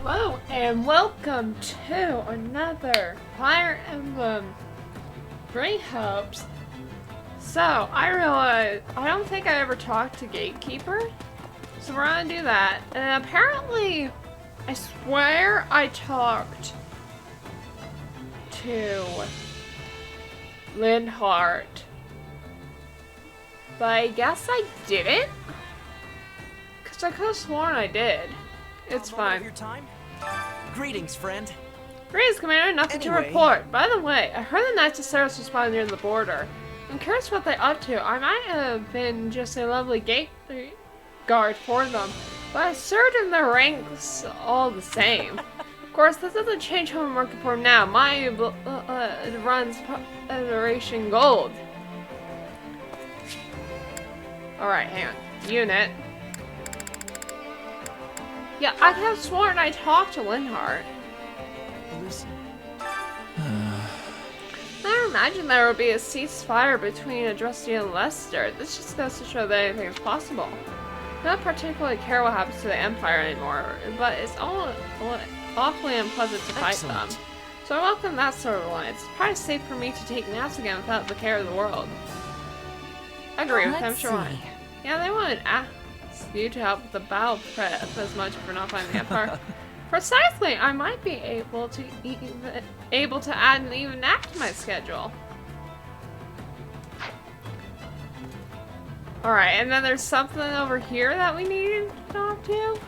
Hello and welcome to another Fire Emblem Three Hopes. So, I realized I don't think I ever talked to Gatekeeper, so we're gonna do that. And apparently, I swear I talked to Linhardt, but I guess I didn't? Because I could have sworn I did. It's fine. Your time? Greetings, friend. Greetings, Commander. Nothing to report. By the way, I heard the Knights of Ceres responded near the border. I'm curious what they're up to. I might have been just a lovely gate guard for them, but I served in their ranks all the same. Of course, this doesn't change who I'm working for now. My runs Federation Gold. Alright, hang on. Unit. Yeah, I could have sworn I talked to Linhardt. Listen. I don't imagine there would be a ceasefire between Adresti and Leicester. This just goes to show that anything is possible. I don't particularly care what happens to the Empire anymore, but it's awfully unpleasant to fight them. So I welcome that sort of alliance. It's probably safe for me to take naps again without the care of the world. I agree with him, sure. Yeah, they wanted you to help with the battle prep as much for not finding the Empire. Precisely, I might be able to add an even act to my schedule. Alright, and then there's something over here that we need to talk to.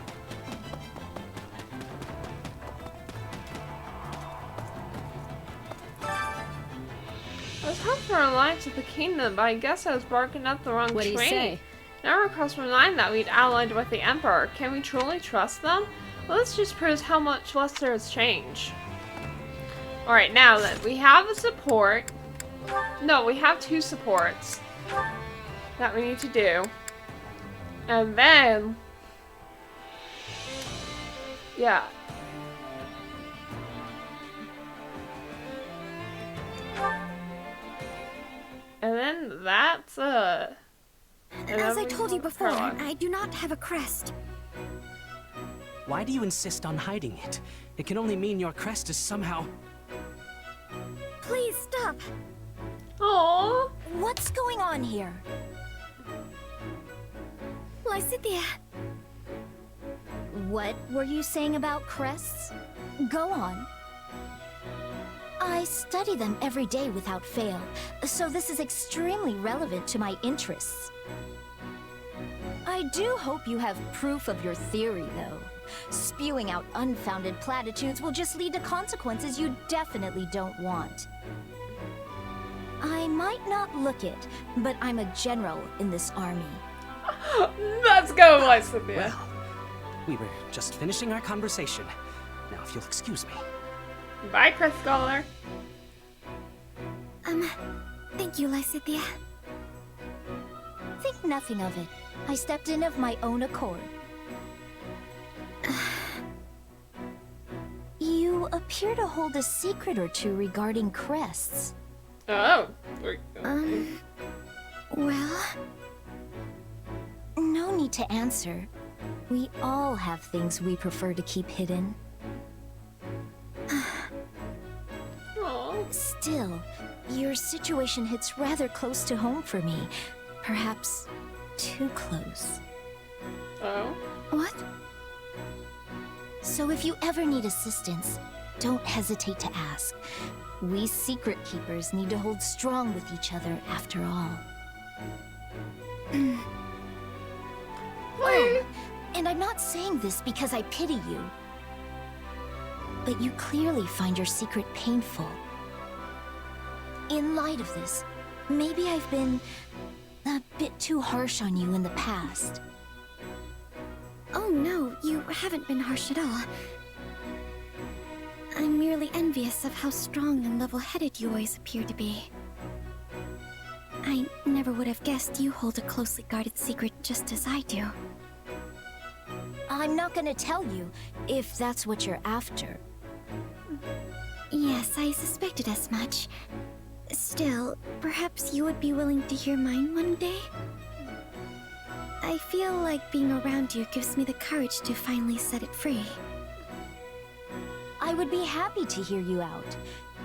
I was hoping for an alliance with the kingdom, but I guess I was barking up the wrong tree. What do you say? Never crossed my mind that we'd allied with the Emperor. Can we truly trust them? Well, this just proves how much Gloucester has changed. Alright, now that we have a support. No, we have two supports that we need to do. And then, yeah. And then that's As I told you before, I do not have a crest. Why do you insist on hiding it? It can only mean your crest is somehow... Please stop. Aww. What's going on here? Lysithea. What were you saying about crests? Go on. I study them every day without fail, so this is extremely relevant to my interests. I do hope you have proof of your theory, though. Spewing out unfounded platitudes will just lead to consequences you definitely don't want. I might not look it, but I'm a general in this army. Let's go, Lysithea. Well, we were just finishing our conversation. Now, if you'll excuse me. Bye, Chris Scholar. Thank you, Lysithea. Think nothing of it. I stepped in of my own accord. You appear to hold a secret or two regarding crests. Oh. Well... No need to answer. We all have things we prefer to keep hidden. Aww. Still, your situation hits rather close to home for me. Perhaps too close. Oh. What? So if you ever need assistance, don't hesitate to ask. We secret keepers need to hold strong with each other after all. Oh, and I'm not saying this because I pity you. But you clearly find your secret painful. In light of this, maybe I've been a bit too harsh on you in the past. Oh no, you haven't been harsh at all. I'm merely envious of how strong and level-headed you always appear to be. I never would have guessed you hold a closely guarded secret just as I do. I'm not gonna tell you, if that's what you're after. Yes, I suspected as much. Still, perhaps you would be willing to hear mine one day? I feel like being around you gives me the courage to finally set it free. I would be happy to hear you out,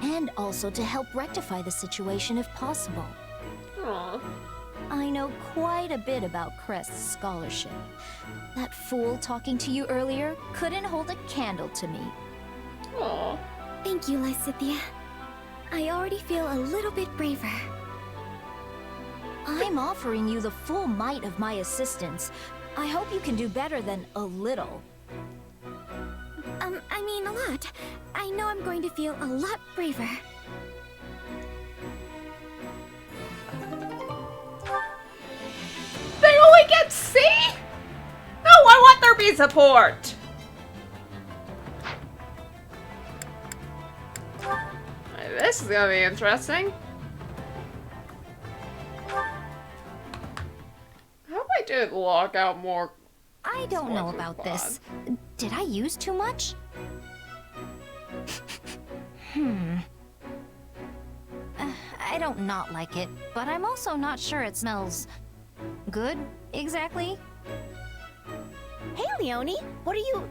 and also to help rectify the situation if possible. Aw. I know quite a bit about Crest's scholarship. That fool talking to you earlier couldn't hold a candle to me. Aw. Thank you, Lysithea. I already feel a little bit braver. I'm offering you the full might of my assistance. I hope you can do better than a little. I mean a lot. I know I'm going to feel a lot braver. They only get C? No, I want their B support! This is gonna be interesting. How do I do log out more? I don't know about this. Did I use too much? I don't not like it, but I'm also not sure it smells good, exactly. Hey, Leoni, what are you...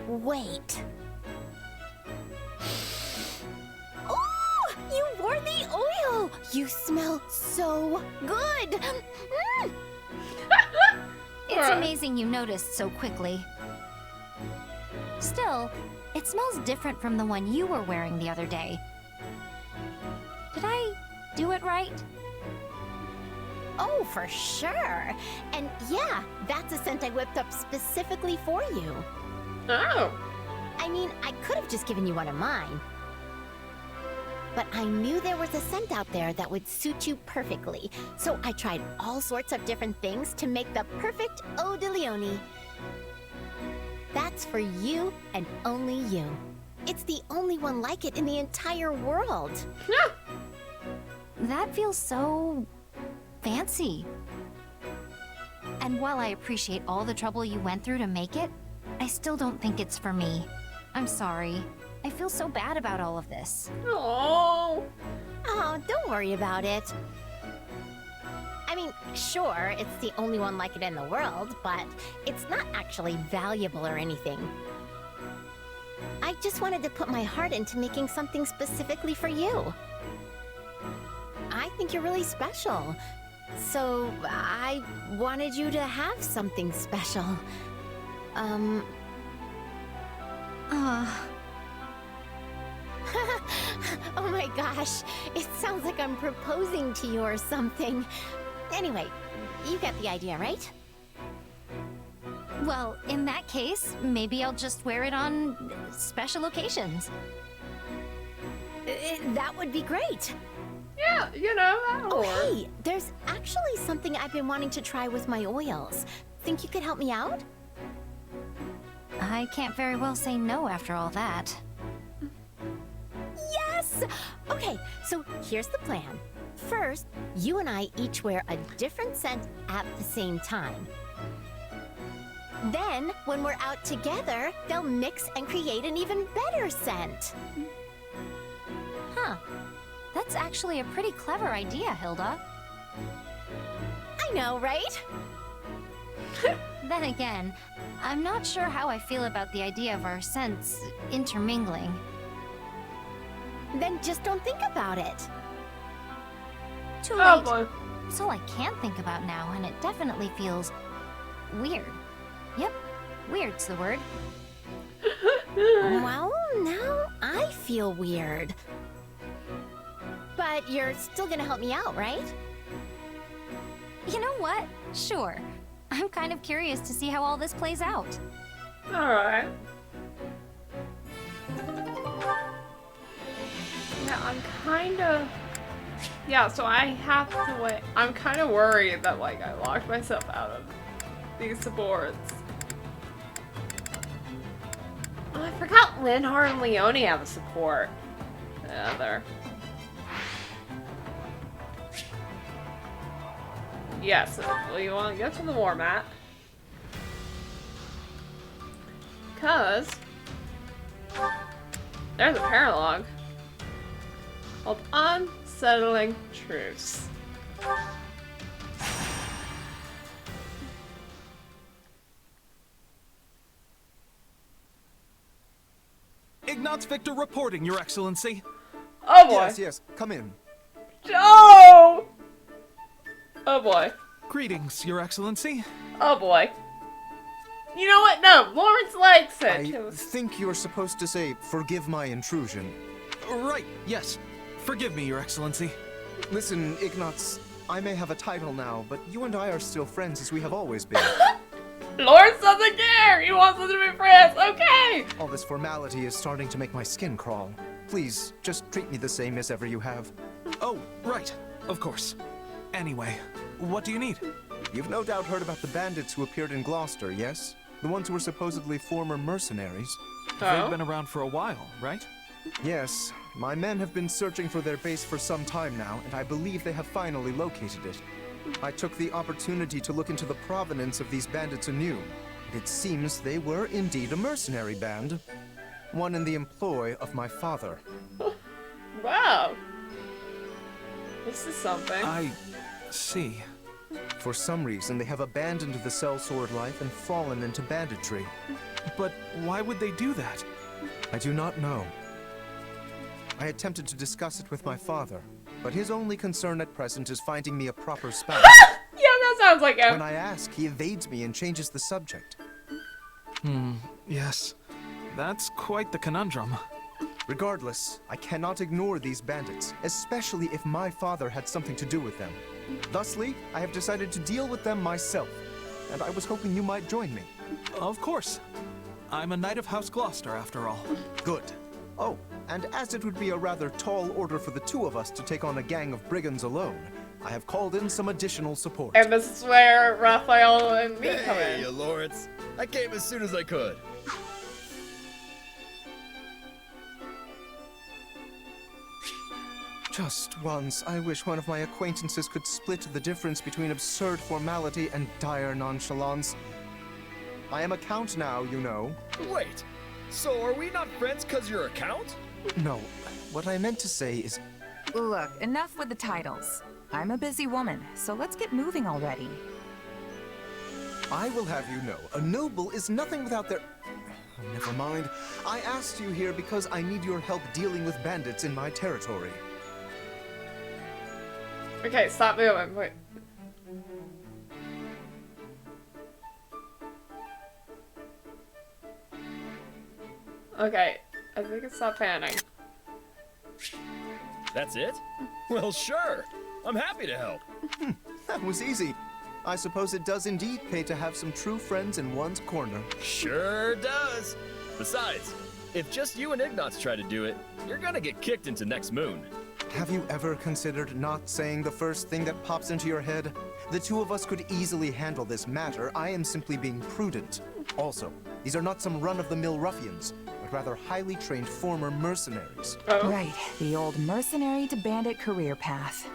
Wait. Oh, you wore the oil! You smell so good! Mm. It's amazing you noticed so quickly. Still, it smells different from the one you were wearing the other day. Did I do it right? Oh, for sure. And yeah, that's a scent I whipped up specifically for you. Oh. I mean, I could have just given you one of mine. But I knew there was a scent out there that would suit you perfectly. So I tried all sorts of different things to make the perfect Eau de Leoni. That's for you and only you. It's the only one like it in the entire world. That feels so... fancy. And while I appreciate all the trouble you went through to make it, I still don't think it's for me. I'm sorry. I feel so bad about all of this. Oh. Oh, don't worry about it. I mean, sure, it's the only one like it in the world, but it's not actually valuable or anything. I just wanted to put my heart into making something specifically for you. I think you're really special. So, I wanted you to have something special. Oh my gosh, it sounds like I'm proposing to you or something. Anyway, you get the idea, right? Well, in that case, maybe I'll just wear it on special occasions. That would be great. Yeah, you know, that'll Oh, work. hey, there's actually something I've been wanting to try with my oils. Think you could help me out? I can't very well say no after all that. Yes! Okay, so here's the plan. First, you and I each wear a different scent at the same time. Then, when we're out together, they'll mix and create an even better scent. Huh. That's actually a pretty clever idea, Hilda. I know, right? Then again, I'm not sure how I feel about the idea of our scents intermingling. Then just don't think about it. Too Oh late. boy. It's all I can think about now, and it definitely feels... weird. Yep, weird's the word. Well, now I feel weird. But you're still gonna help me out, right? You know what? Sure. I'm kind of curious to see how all this plays out. Alright. Yeah, I'm kind of... Yeah, so I have to wait. I'm kind of worried that, like, I locked myself out of these supports. Oh, I forgot Linhart and Leoni have a support. Yeah, there. Yes, we want to get to the war mat. Because there's a paralog called Unsettling Truths. Ignatz Victor reporting, Your Excellency. Oh boy. Yes, come in. Oh! Oh boy. Greetings, Your Excellency. Oh boy. You know what? No, Lawrence likes it. I It was- think you're supposed to say, forgive my intrusion. Right, yes. Forgive me, Your Excellency. Listen, Ignatz, I may have a title now, but you and I are still friends as we have always been. Lawrence doesn't care! He wants us to be friends! Okay! All this formality is starting to make my skin crawl. Please, just treat me the same as ever you have. Oh, right. Of course. Anyway, what do you need? You've no doubt heard about the bandits who appeared in Gloucester, yes? The ones who were supposedly former mercenaries. They've been around for a while, right? Yes, my men have been searching for their base for some time now, and I believe they have finally located it. I took the opportunity to look into the provenance of these bandits anew. It seems they were indeed a mercenary band. One in the employ of my father. Wow. This is something. I see. For some reason, they have abandoned the sellsword life and fallen into banditry. But why would they do that? I do not know. I attempted to discuss it with my father, but his only concern at present is finding me a proper spouse. Yeah, that sounds like him. When I ask, he evades me and changes the subject. Yes. That's quite the conundrum. Regardless, I cannot ignore these bandits, especially if my father had something to do with them. Thusly, I have decided to deal with them myself, and I was hoping you might join me. Of course. I'm a knight of House Gloucester, after all. Good. Oh, and as it would be a rather tall order for the two of us to take on a gang of brigands alone, I have called in some additional support. And this is where Raphael and me come Hey, in. Lorenz. I came as soon as I could. Just once, I wish one of my acquaintances could split the difference between absurd formality and dire nonchalance. I am a count now, you know. Wait, so are we not friends because you're a count? No, what I meant to say is... Look, enough with the titles. I'm a busy woman, so let's get moving already. I will have you know, a noble is nothing without their... Oh, never mind. I asked you here because I need your help dealing with bandits in my territory. Okay, stop moving. Wait. Okay, I think it stopped panning. That's it? Well, sure. I'm happy to help. That was easy. I suppose it does indeed pay to have some true friends in one's corner. Sure does. Besides, if just you and Ignatz try to do it, you're gonna get kicked into next moon. Have you ever considered not saying the first thing that pops into your head? The two of us could easily handle this matter. I am simply being prudent. Also, these are not some run-of-the-mill ruffians, but rather highly trained former mercenaries. Oh. Right, the old mercenary to bandit career path.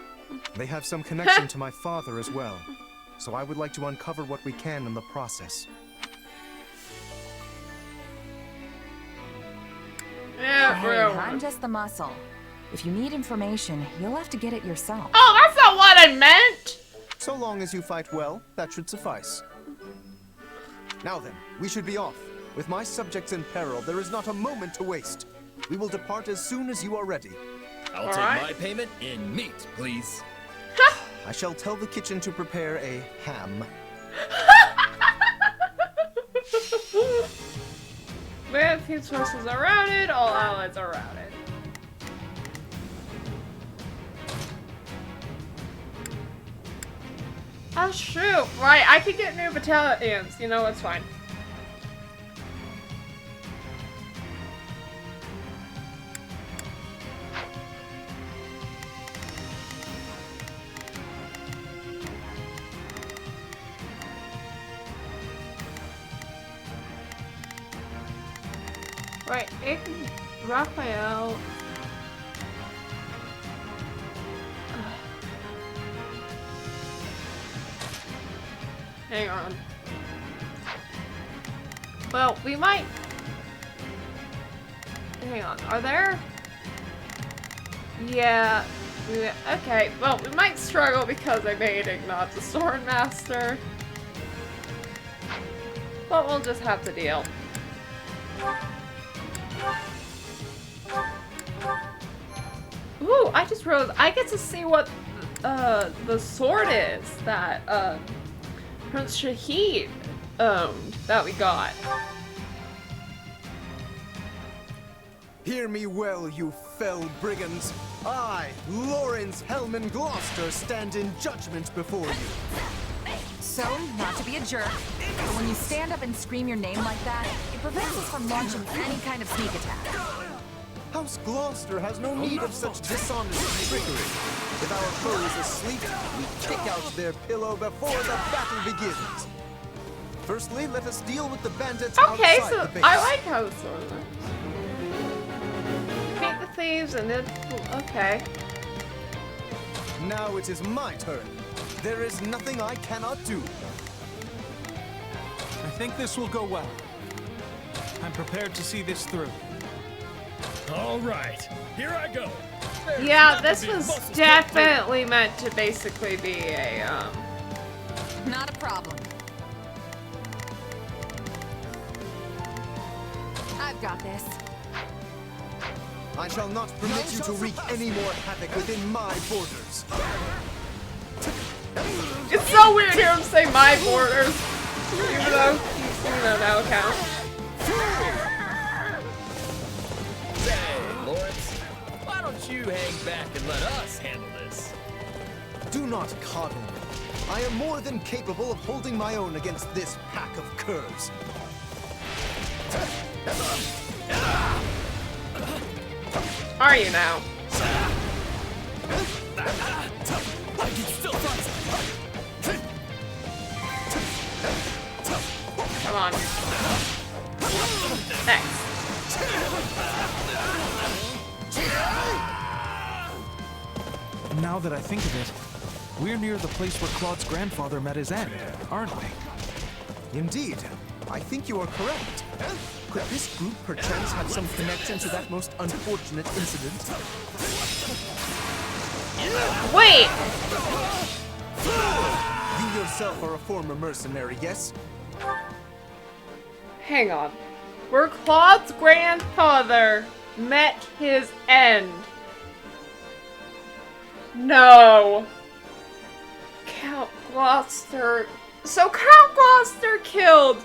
They have some connection to my father as well, so I would like to uncover what we can in the process. Yeah, Hey, bro. I'm just the muscle. If you need information, you'll have to get it yourself. Oh, that's not what I meant! So long as you fight well, that should suffice. Now then, we should be off. With my subjects in peril, there is not a moment to waste. We will depart as soon as you are ready. I'll All take right. my payment in meat, please. I shall tell the kitchen to prepare a ham. When few sources are routed, all allies are routed. Oh shoot! Right, I could get new battalions. You know, it's fine. Right, Raphael. Hang on. Well, we might... Hang on, are there... Yeah, okay, well, we might struggle because I made Ignatz a sword master. But we'll just have to deal. Ooh, I just realized I get to see what the sword is that Prince Shaheen owned that we got. Hear me well, you fell brigands. I, Lorenz Hellman Gloucester, stand in judgment before you. So, not to be a jerk, but when you stand up and scream your name like that, it prevents us from launching any kind of sneak attack. House Gloucester has no need of such dishonest trickery. If our foe is asleep, we kick out their pillow before the battle begins. Firstly, let us deal with the bandits Okay, outside so the base. I like how the sword looks. Defeat the thieves and then okay. Now it is my turn. There is nothing I cannot do. I think this will go well. I'm prepared to see this through. All right, here I go. There's Yeah, nothing this these was muscles can't do. definitely meant to basically be a Not a problem. I've got this. I shall not permit you to wreak any more havoc within my borders. It's so weird to hear him say my borders. Even though that'll count. Hey, Moritz, why don't you hang back and let us handle this? Do not coddle me. I am more than capable of holding my own against this pack of curs. Are you now? I can still fight. Come on. Thanks. Now that I think of it, we're near the place where Claude's grandfather met his end, aren't we? Indeed. I think you are correct. Could this group perchance have some connection to that most unfortunate incident? Wait! You yourself are a former mercenary, yes? Hang on. Where Claude's grandfather met his end. No. Count Gloucester. So Count Gloucester killed.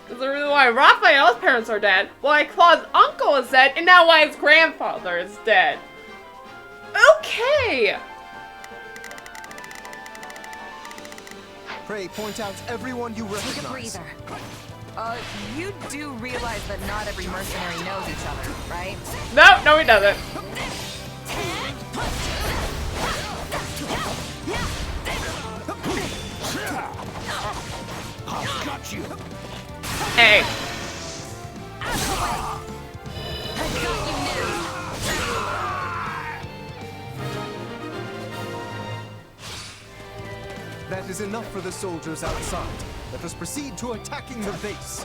Is the reason why Raphael's parents are dead, why Claude's uncle is dead, and now why his grandfather is dead. Okay. Pray point out everyone you Take a recognize. breather. You do realize that not every mercenary knows each other, right? No, he doesn't. I've got you. Hey. That is enough for the soldiers outside. Let us proceed to attacking the base.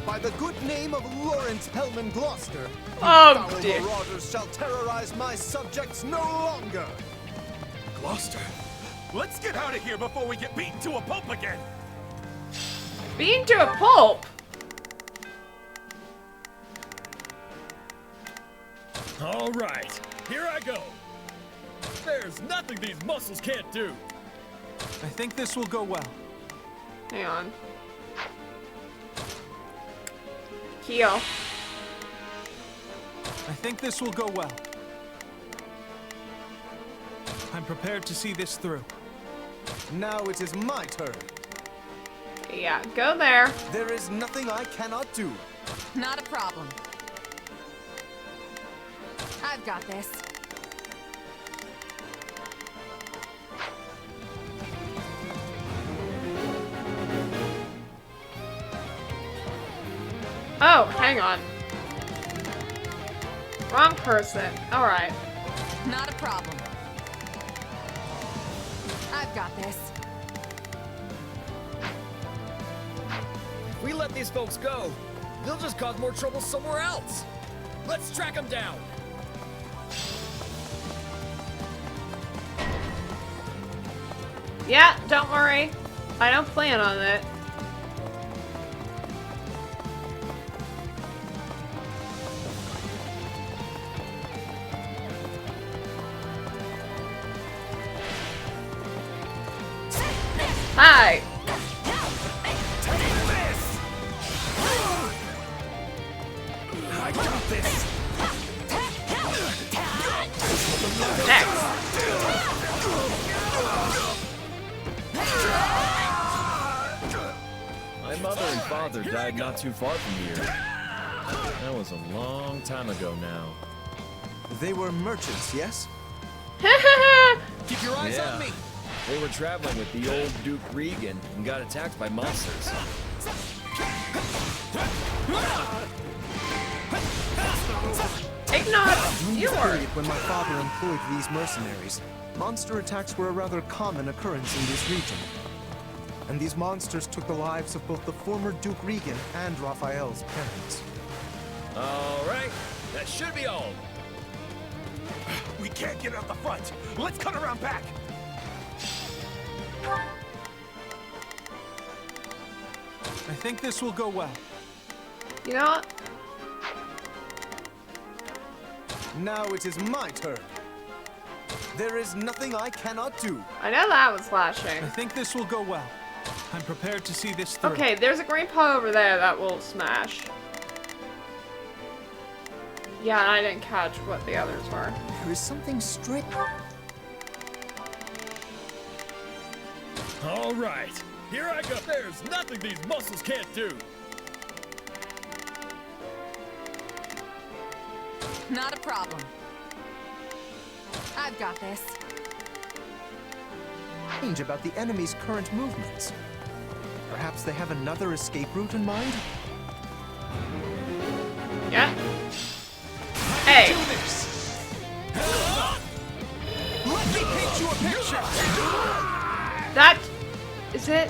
By the good name of Lorenz Hellman Gloucester, Oh, foul dear. marauders shall terrorize my subjects no longer. Gloucester, let's get out of here before we get beaten to a pulp again. Beaten to a pulp. All right, here I go. There's nothing these muscles can't do. I think this will go well. Hang on. Heal. I think this will go well. I'm prepared to see this through. Now it is my turn. Yeah, go there. There is nothing I cannot do. Not a problem. I've got this. Oh, hang on. Wrong person. Alright. Not a problem. I've got this. If we let these folks go, they'll just cause more trouble somewhere else. Let's track them down. Yeah, don't worry. I don't plan on it. Hi. I got this. Next. My mother and father died not too far from here. That was a long time ago now. They were merchants, yes? Keep your eyes on me. They were traveling with the Old Duke Regan and got attacked by monsters. Ignatz, you were. When my father employed these mercenaries, monster attacks were a rather common occurrence in this region. And these monsters took the lives of both the former Duke Regan and Raphael's parents. All right, that should be all. We can't get out the front. Let's cut around back. I think this will go well. You know what? Now it is my turn. There is nothing I cannot do. I know that was flashing. I think this will go well. I'm prepared to see this through. Okay, there's a green paw over there that will smash. Yeah, and I didn't catch what the others were. There is something strange. All right, here I go. There's nothing these muscles can't do. Not a problem. I've got this. Strange about the enemy's current movements. Perhaps they have another escape route in mind? Yeah. Hey. Let me paint you a picture. That is it?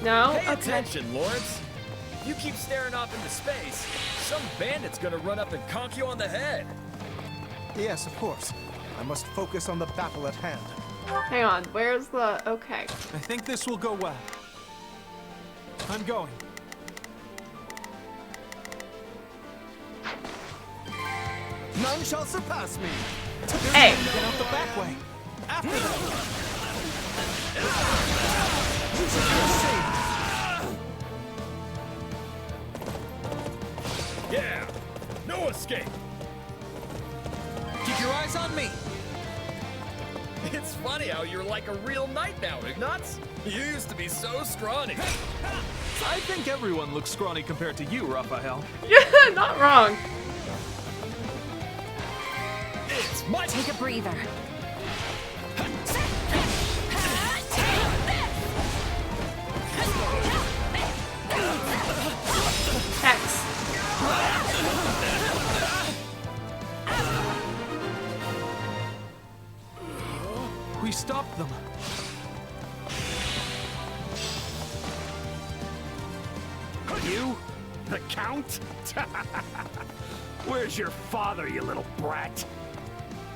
No? Pay Okay. attention, Lorenz. You keep staring off into space, some bandit's gonna run up and conk you on the head. Yes, of course. I must focus on the battle at hand. Hang on, where's the... Okay. I think this will go well. I'm going. None shall surpass me. Hey. Get out the back way. After them. Yeah, no escape. Keep your eyes on me. It's funny how you're like a real knight now, Ignatz. You used to be so scrawny. I think everyone looks scrawny compared to you, Raphael. Yeah, not wrong. It's my Take a breather. X. We stopped them. You? The Count? Where's your father, you little brat?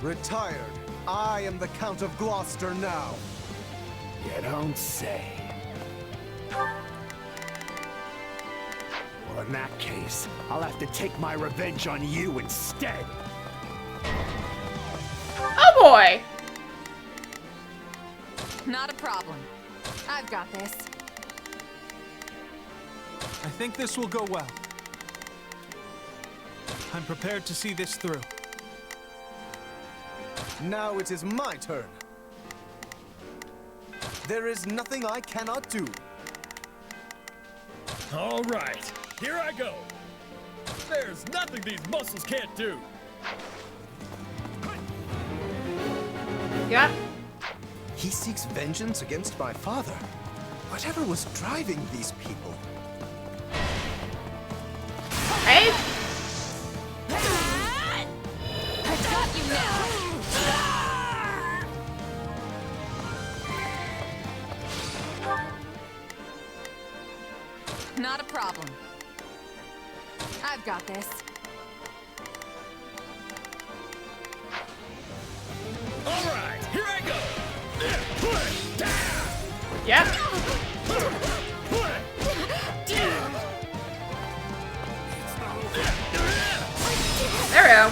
Retired. I am the Count of Gloucester now. You don't say. Well, in that case, I'll have to take my revenge on you instead. Oh boy. Not a problem. I've got this. I think this will go well. I'm prepared to see this through. Now it is my turn. There is nothing I cannot do. All right, here I go. There's nothing these muscles can't do. Yep. He seeks vengeance against my father. Whatever was driving these people? Hey. I've got you now. Not a problem. I've got this. All right, here I go. Yep. There we go.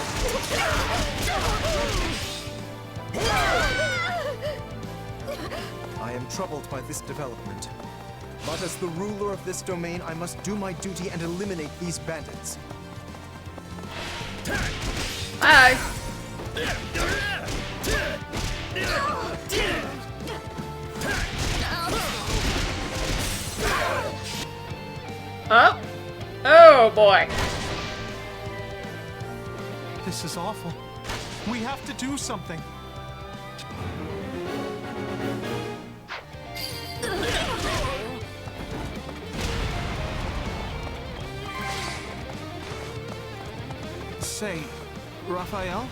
I am troubled by this development. But as the ruler of this domain, I must do my duty and eliminate these bandits. Hi. Oh. Oh boy. This is awful. We have to do something. Say, Raphael?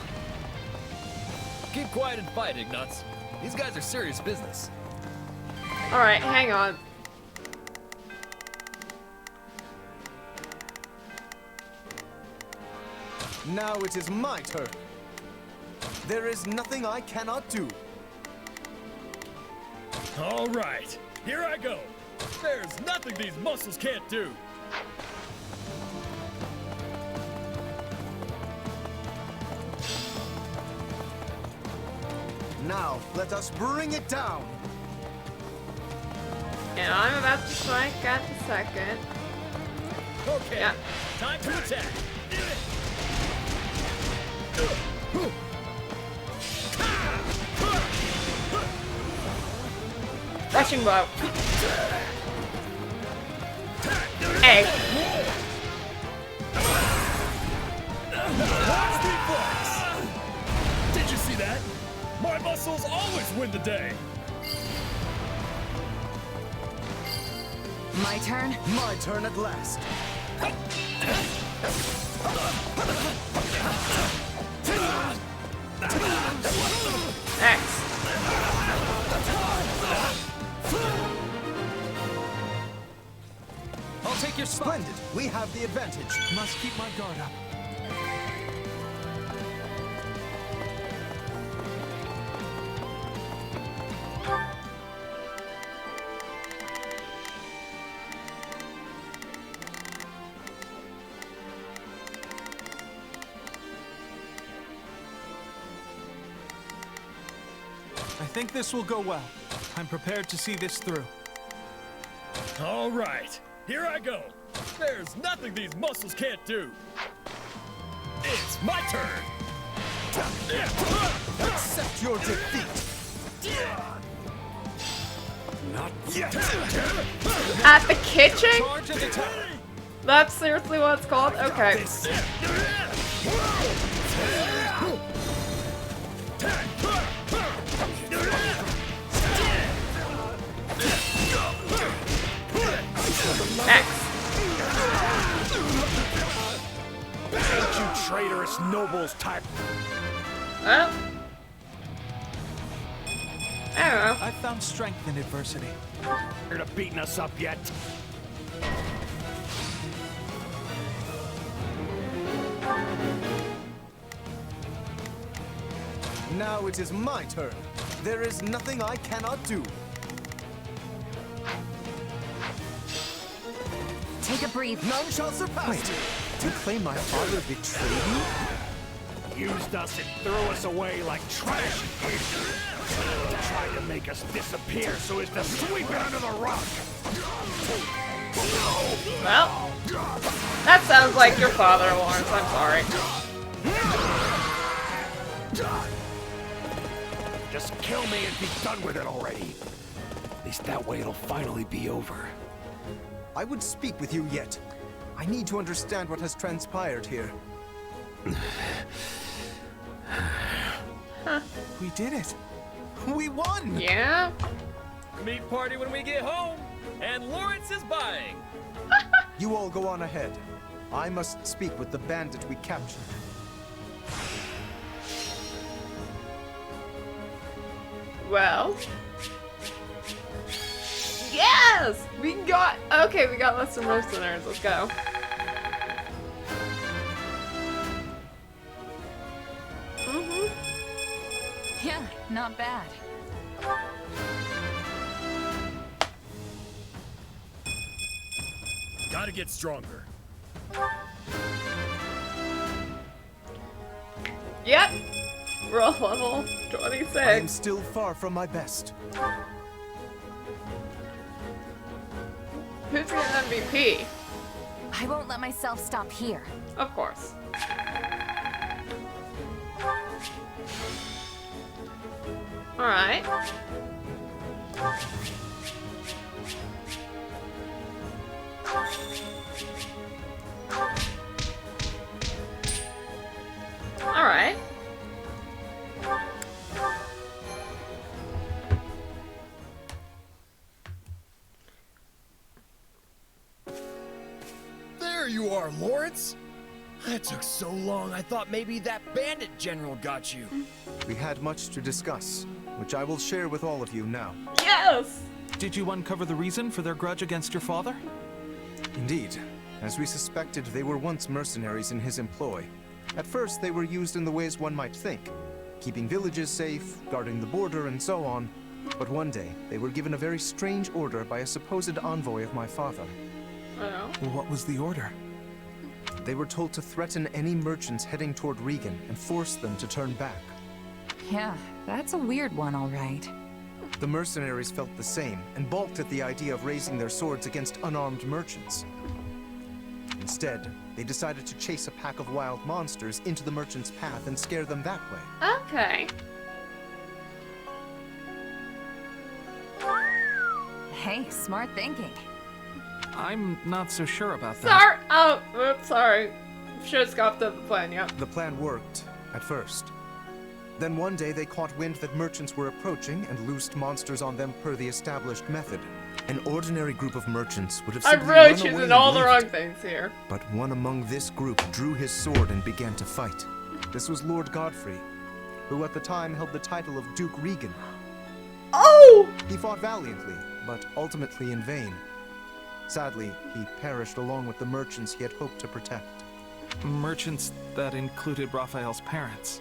Keep quiet and fight, Ignatz. These guys are serious business. Alright, hang on. Now it is my turn. There is nothing I cannot do. All right, here I go. There's nothing these muscles can't do. Now, let us bring it down. And I'm about to strike at the second. Okay, Yeah. time to attack. Rushing blow. Hey. Did you see that? My muscles always win the day. My turn? My turn at last. X. I'll take your spot. Splendid. We have the advantage. Must keep my guard up. I think this will go well. I'm prepared to see this through. All right, here I go. There's nothing these muscles can't do. It's my turn. Accept your defeat. Not yet. At the kitchen? Charge and attack. That's seriously what it's called? Okay. X. Ain't you traitorous nobles type? Well. I don't know. I've found strength in adversity. You're not beating us up yet. Now it is my turn. There is nothing I cannot do. Take a breathe. None shall surpass you. To claim my father betrayed you? Used us and threw us away like trash. Tried to make us disappear so as to sweep it under the rug. Well, that sounds like your father, Lorenz. I'm sorry. Just kill me and be done with it already. At least that way it'll finally be over. I would speak with you yet. I need to understand what has transpired here. We did it. We won! Yeah? Meat party when we get home, and Lorenz is buying. You all go on ahead. I must speak with the bandit we captured. Well. Yes! We got less than mercenaries. Let's go. Yeah, not bad. Gotta get stronger. Yep. We're all level I am 26. still far from my best. Who's the MVP? I won't let myself stop here. Of course. Alright. Alright. There you are, Moritz. That took so long, I thought maybe that bandit general got you. We had much to discuss, which I will share with all of you now. Yes! Did you uncover the reason for their grudge against your father? Indeed. As we suspected, they were once mercenaries in his employ. At first, they were used in the ways one might think, keeping villages safe, guarding the border, and so on. But one day, they were given a very strange order by a supposed envoy of my father. Oh. What was the order? They were told to threaten any merchants heading toward Regan and force them to turn back. Yeah, that's a weird one, all right. The mercenaries felt the same and balked at the idea of raising their swords against unarmed merchants. Instead, they decided to chase a pack of wild monsters into the merchants' path and scare them that way. Okay. Hey, smart thinking. I'm not so sure about that. Sorry. Oh, oops, sorry. Should have scoffed at the plan, yeah. The plan worked, at first. Then one day they caught wind that merchants were approaching and loosed monsters on them per the established method. An ordinary group of merchants would have I'm simply really run away choosing and all the wrong left. things here. But one among this group drew his sword and began to fight. This was Lord Godfrey, who at the time held the title of Duke Regan. Oh! He fought valiantly, but ultimately in vain. Sadly, he perished along with the merchants he had hoped to protect. Merchants that included Raphael's parents.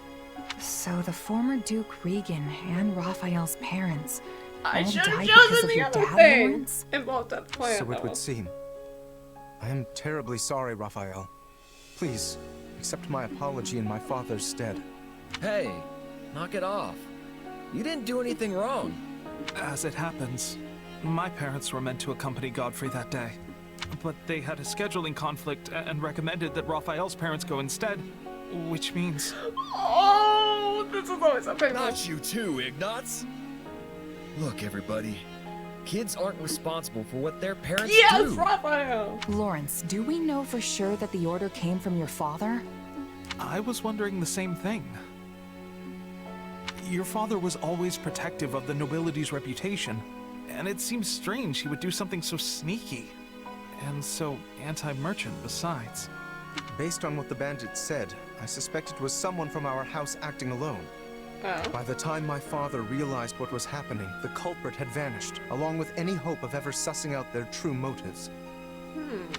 So the former Duke Regan and Raphael's parents I all should have died because chosen of the your other dad, thing Lorenz? involved that plan. So it though. would seem. I am terribly sorry, Raphael. Please, accept my apology in my father's stead. Hey, knock it off. You didn't do anything wrong. As it happens, my parents were meant to accompany Godfrey that day. But they had a scheduling conflict and recommended that Raphael's parents go instead, which means... Oh, this is always a painful. Not you too, Ignatz. Look, everybody. Kids aren't responsible for what their parents do. Yes, Raphael! Lorenz, do we know for sure that the order came from your father? I was wondering the same thing. Your father was always protective of the nobility's reputation, and it seems strange he would do something so sneaky. And so anti-merchant besides. Based on what the bandits said, I suspect it was someone from our house acting alone. Oh. By the time my father realized what was happening, the culprit had vanished, along with any hope of ever sussing out their true motives.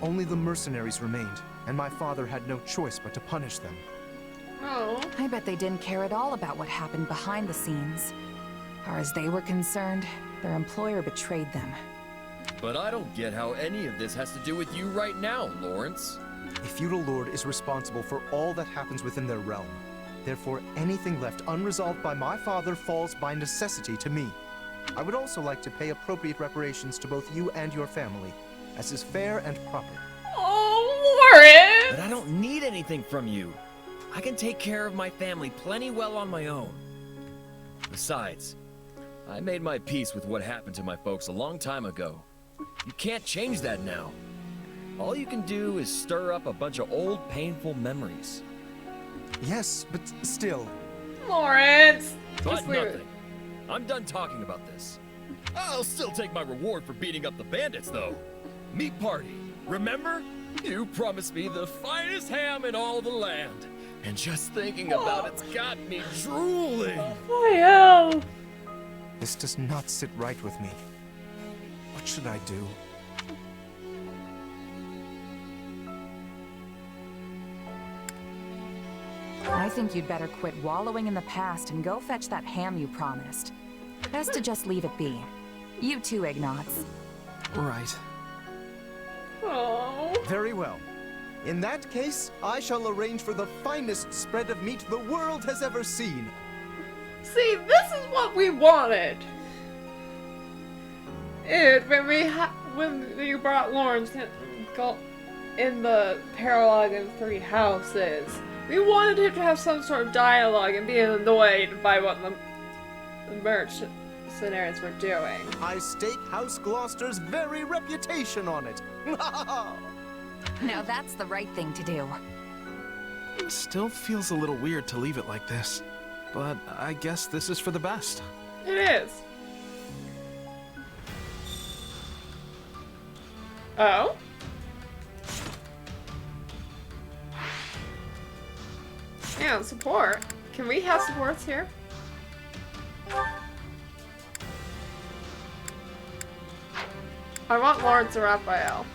Only the mercenaries remained, and my father had no choice but to punish them. Oh. I bet they didn't care at all about what happened behind the scenes. Far as they were concerned, their employer betrayed them. But I don't get how any of this has to do with you right now, Lorenz. A feudal lord is responsible for all that happens within their realm. Therefore, anything left unresolved by my father falls by necessity to me. I would also like to pay appropriate reparations to both you and your family, as is fair and proper. Oh, Moritz! But I don't need anything from you. I can take care of my family plenty well on my own. Besides, I made my peace with what happened to my folks a long time ago. You can't change that now. All you can do is stir up a bunch of old, painful memories. Yes, but still. Moritz! But Just leave it. nothing. I'm done talking about this. I'll still take my reward for beating up the bandits, though. Meat party. Remember? You promised me the finest ham in all the land. And just thinking about it's got me drooling. Raphael! This does not sit right with me. What should I do? I think you'd better quit wallowing in the past and go fetch that ham you promised. Best to just leave it be. You too, Ignatz. Right. Oh. Very well. In that case, I shall arrange for the finest spread of meat the world has ever seen. See, this is what we wanted. Dude, when you brought Lorenz in the paralogue in 3 houses, we wanted him to have some sort of dialogue and be annoyed by what the mercenaries were doing. I stake House Gloucester's very reputation on it. Now that's the right thing to do. It still feels a little weird to leave it like this, but I guess this is for the best. It is. Oh? Yeah, support. Can we have supports here? I want Lorenz and Raphael.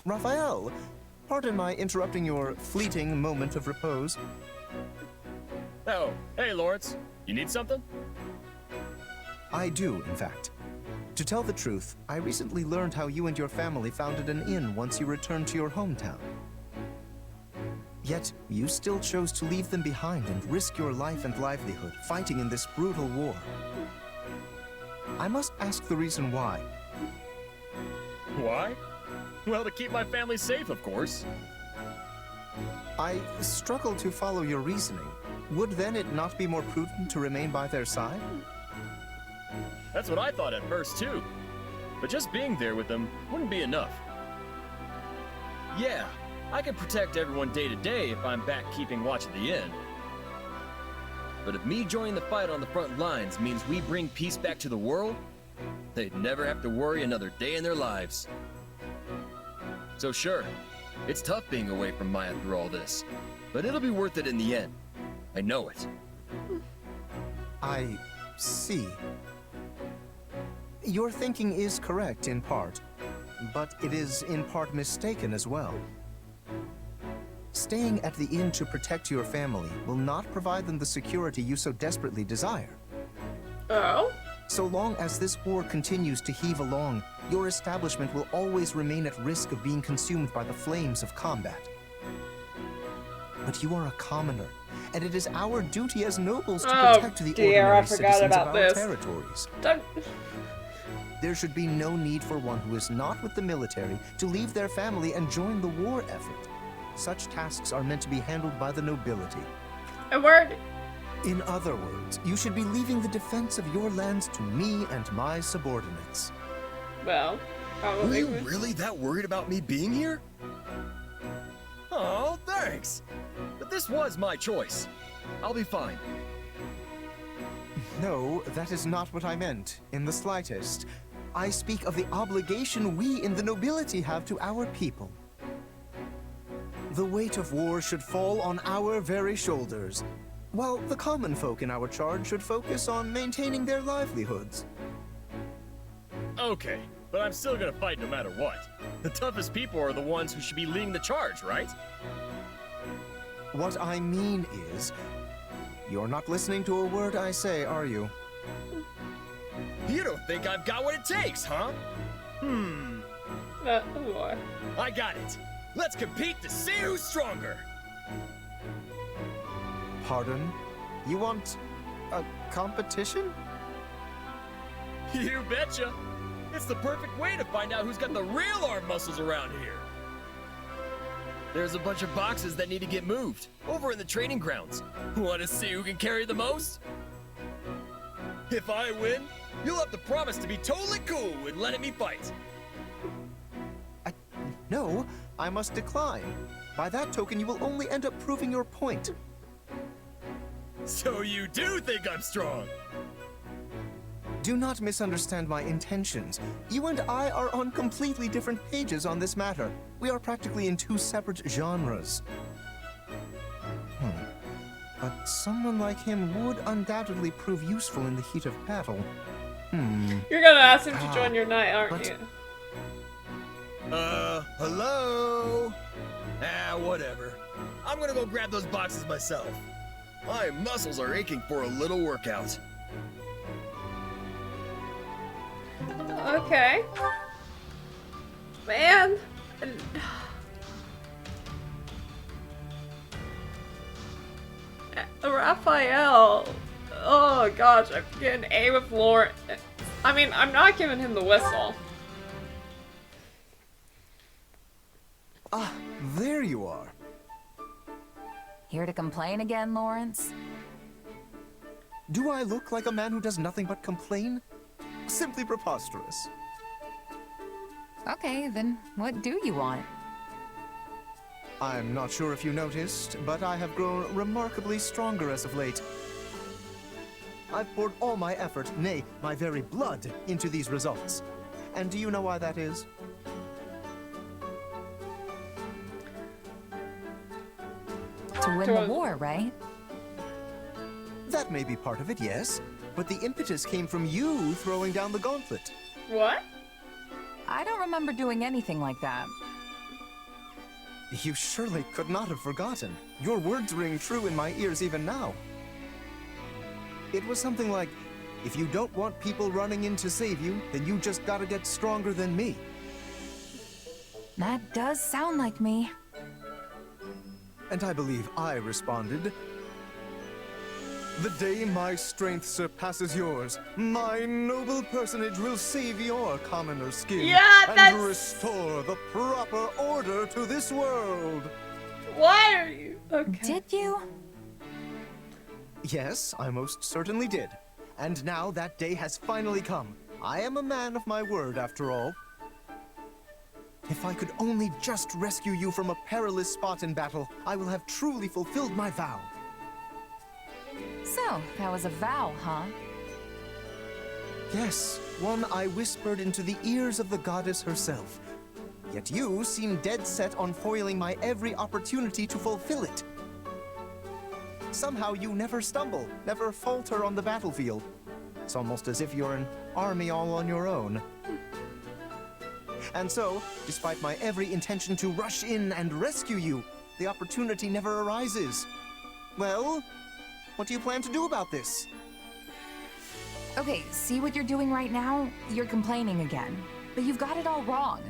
Raphael, pardon my interrupting your fleeting moment of repose. Oh, hey, Lawrence. You need something? I do, in fact. To tell the truth, I recently learned how you and your family founded an inn once you returned to your hometown. Yet, you still chose to leave them behind and risk your life and livelihood fighting in this brutal war. I must ask the reason why. Why? Well, to keep my family safe, of course. I struggle to follow your reasoning. Would then it not be more prudent to remain by their side? That's what I thought at first, too. But just being there with them wouldn't be enough. Yeah, I can protect everyone day to day if I'm back keeping watch at the inn. But if me joining the fight on the front lines means we bring peace back to the world, they'd never have to worry another day in their lives. So sure, it's tough being away from Maya through all this, but it'll be worth it in the end. I know it. I see. Your thinking is correct in part, but it is in part mistaken as well. Staying at the inn to protect your family will not provide them the security you so desperately desire. Oh? So long as this war continues to heave along, your establishment will always remain at risk of being consumed by the flames of combat. But you are a commoner, and it is our duty as nobles to protect the ordinary citizens of our territories. There should be no need for one who is not with the military to leave their family and join the war effort. Such tasks are meant to be handled by the nobility. A word. In other words, you should be leaving the defense of your lands to me and my subordinates. Well, Were you really that worried about me being here? Oh, thanks. But this was my choice. I'll be fine. No, that is not what I meant, in the slightest. I speak of the obligation we in the nobility have to our people. The weight of war should fall on our very shoulders, while the common folk in our charge should focus on maintaining their livelihoods. Okay, but I'm still gonna fight no matter what. The toughest people are the ones who should be leading the charge, right? What I mean is, you're not listening to a word I say, are you? You don't think I've got what it takes, huh? Boy. I got it. Let's compete to see who's stronger. Pardon? You want a competition? You betcha. It's the perfect way to find out who's got the real arm muscles around here. There's a bunch of boxes that need to get moved over in the training grounds. Want to see who can carry the most? If I win, you'll have to promise to be totally cool with letting me fight. No, I must decline. By that token, you will only end up proving your point. So you do think I'm strong? Do not misunderstand my intentions. You and I are on completely different pages on this matter. We are practically in two separate genres. But someone like him would undoubtedly prove useful in the heat of battle. You're gonna ask him to join your knight, aren't you? Hello? Whatever. I'm gonna go grab those boxes myself. My muscles are aching for a little workout. Okay. Man. Raphael. Oh gosh, I'm getting A with Lorenz. I mean, I'm not giving him the whistle. Ah, there you are. Here to complain again, Lawrence? Do I look like a man who does nothing but complain? Simply preposterous. Okay, then what do you want? I'm not sure if you noticed, but I have grown remarkably stronger as of late. I've poured all my effort, nay, my very blood, into these results. And do you know why that is? To win the war, right? That may be part of it, yes. But the impetus came from you throwing down the gauntlet. What? I don't remember doing anything like that. You surely could not have forgotten. Your words ring true in my ears even now. It was something like, if you don't want people running in to save you, then you just gotta get stronger than me. That does sound like me. And I believe I responded, the day my strength surpasses yours, my noble personage will save your commoner skin and restore the proper order to this world. Why are you? Okay. Did you? Yes, I most certainly did. And now that day has finally come. I am a man of my word, after all. If I could only just rescue you from a perilous spot in battle, I will have truly fulfilled my vow. So, that was a vow, huh? Yes, one I whispered into the ears of the goddess herself. Yet you seem dead set on foiling my every opportunity to fulfill it. Somehow you never stumble, never falter on the battlefield. It's almost as if you're an army all on your own. And so, despite my every intention to rush in and rescue you, the opportunity never arises. Well, what do you plan to do about this? Okay, see what you're doing right now? You're complaining again. But you've got it all wrong.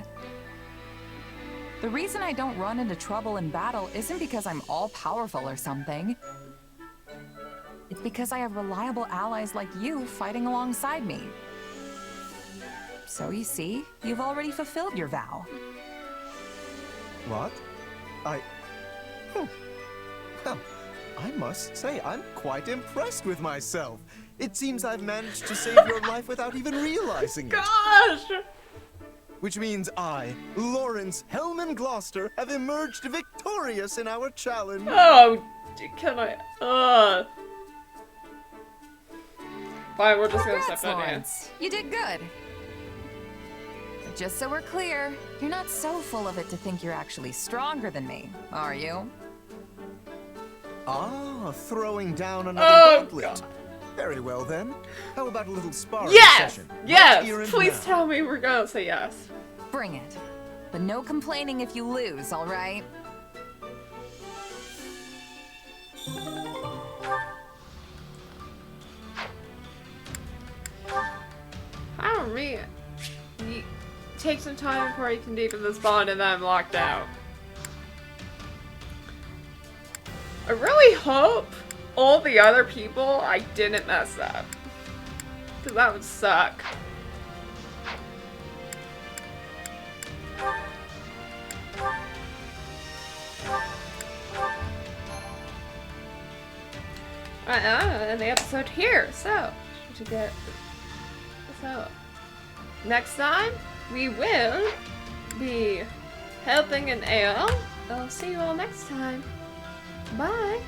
The reason I don't run into trouble in battle isn't because I'm all-powerful or something. It's because I have reliable allies like you fighting alongside me. So you see, you've already fulfilled your vow. What? Well, I must say, I'm quite impressed with myself. It seems I've managed to save your life without even realizing it. Gosh! Which means I, Lorenz Hellman Gloucester, have emerged victorious in our challenge. Oh, can I? Fine, we're just gonna Congrats, step in here. Lawrence. You did good. But just so we're clear, you're not so full of it to think you're actually stronger than me, are you? Ah, throwing down another gauntlet. God. Very well then. How about a little sparring Yes! session? Yes! Here and Please now. tell me we're gonna say yes. Bring it. But no complaining if you lose, all right? I don't mean you take some time before you can deepen this bond and then I'm locked out. I really hope all the other people I didn't mess up. Because that would suck. And the episode here, so next time we will be helping an AL. I'll see you all next time. Bye.